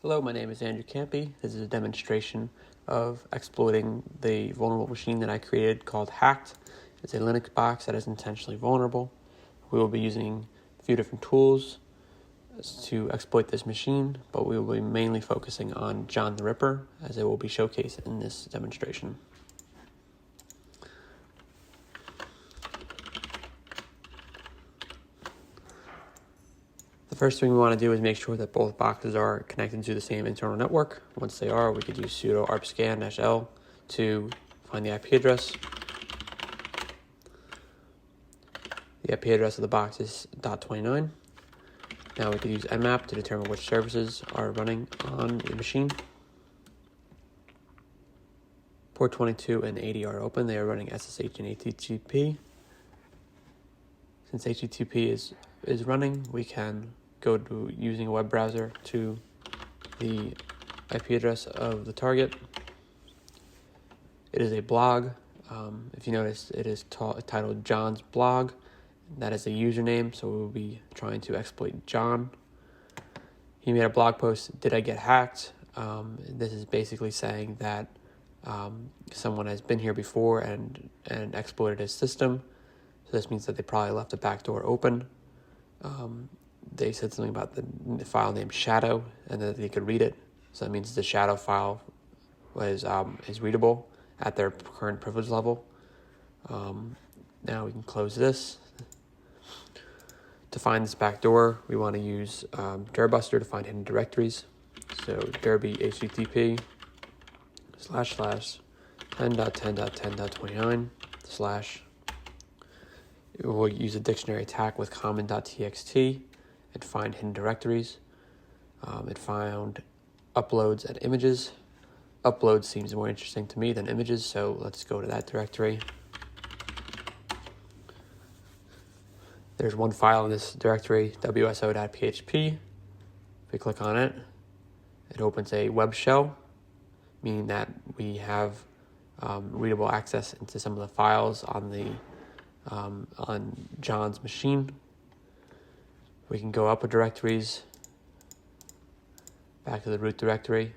Hello, my name is Andrew Campy. This is a demonstration of exploiting the vulnerable machine that I created called Hacked. It's a Linux box that is intentionally vulnerable. We will be using a few different tools to exploit this machine, but we will be mainly focusing on John the Ripper, as it will be showcased in this demonstration. The first thing we want to do is make sure that both boxes are connected to the same internal network. Once they are, we could use sudo arpscan-l to find the IP address. The IP address of the box is .29. Now we could use nmap to determine which services are running on the machine. Port 22 and 80 are open. They are running SSH and HTTP. Since HTTP is running, we can go to using a web browser to the IP address of the target. It is a blog. If you notice, it is titled John's blog. That is a username, so we will be trying to exploit John. He made a blog post, "Did I get hacked?" This is basically saying that someone has been here before and exploited his system. So this means that they probably left a backdoor open. They said something about the file named Shadow and that they could read it. So that means the Shadow file is readable at their current privilege level. Now we can close this. To find this backdoor, we want to use dirbuster to find hidden directories. So derby http //10.10.10.29/ We'll use a dictionary attack with common.txt and find hidden directories. It found uploads and images. Uploads seems more interesting to me than images, so let's go to that directory. There's one file in this directory, wso.php. If we click on it, it opens a web shell, meaning that we have readable access into some of the files on John's machine. We can go up a directories, back to the root directory.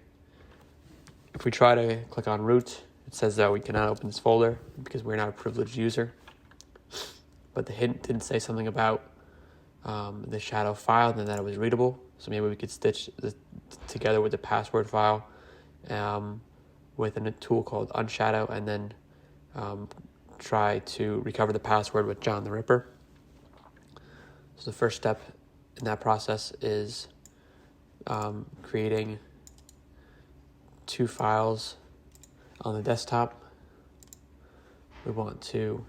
If we try to click on root, it says that we cannot open this folder because we're not a privileged user. But the hint didn't say something about the shadow file and that it was readable. So maybe we could stitch this together with the password file with a tool called unshadow, and then try to recover the password with John the Ripper. So the first step in that process is creating two files on the desktop. We want to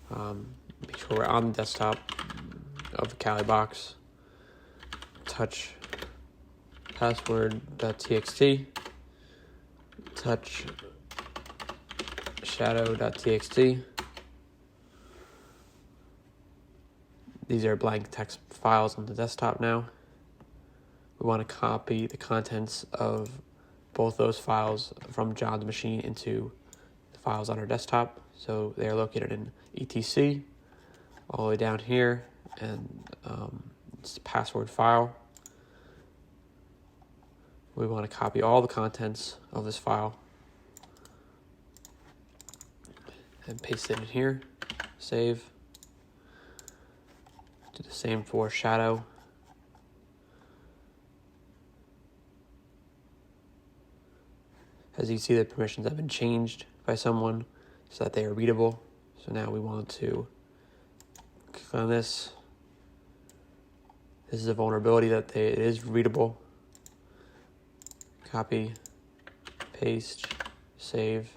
make sure we're on the desktop of the Kali box. Touch password.txt, touch shadow.txt. These are blank text files on the desktop now. We want to copy the contents of both those files from John's machine into the files on our desktop. So they are located in etc, all the way down here, and it's the password file. We want to copy all the contents of this file and paste it in here. Save. Do the same for shadow. As you see, the permissions have been changed by someone so that they are readable. So now we want to click on this. This is a vulnerability that it is readable. Copy, paste, save.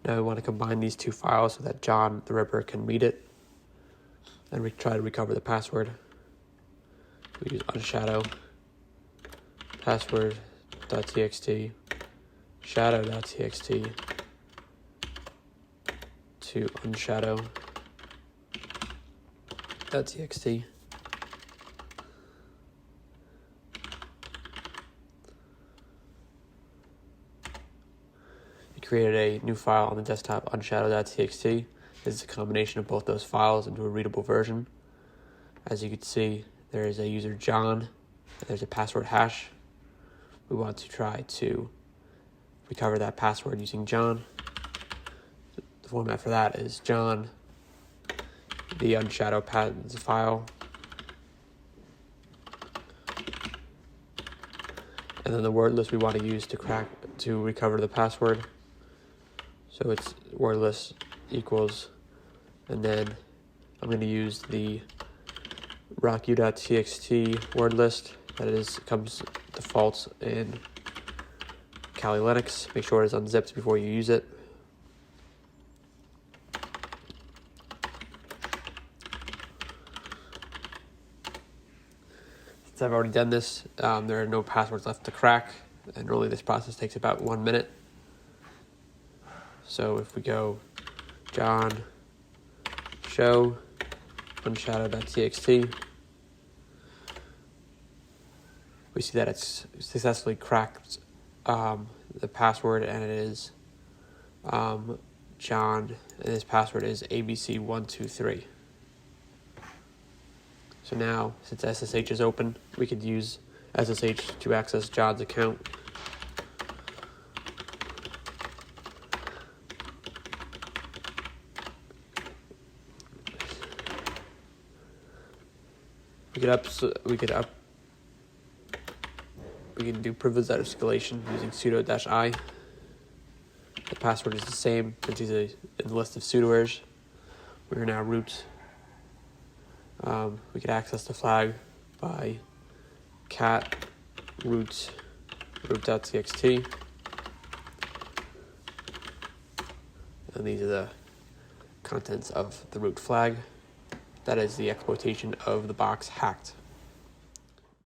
Now we want to combine these two files so that John the Ripper can read it, and we try to recover the password. We use unshadow, password.txt, shadow.txt to unshadow.txt. Created a new file on the desktop, unshadow.txt. This is a combination of both those files into a readable version. As you can see, there is a user John, and there's a password hash. We want to try to recover that password using John. The format for that is John, the unshadow file, and then the word list we want to use to recover the password. So it's word list equals, and then I'm going to use the rocku.txt word list that comes default in Kali Linux. Make sure it's unzipped before you use it. Since I've already done this, there are no passwords left to crack, and normally this process takes about 1 minute. So if we go John show unshadow.txt, we see that it's successfully cracked the password, and it is John, and his password is ABC123. So now, since SSH is open, we could use SSH to access John's account. We can do privilege escalation using sudo-i. The password is the same since he's in the list of sudo errors. We are now root. We could access the flag by cat root.txt. And these are the contents of the root flag. That is the exploitation of the box hacked.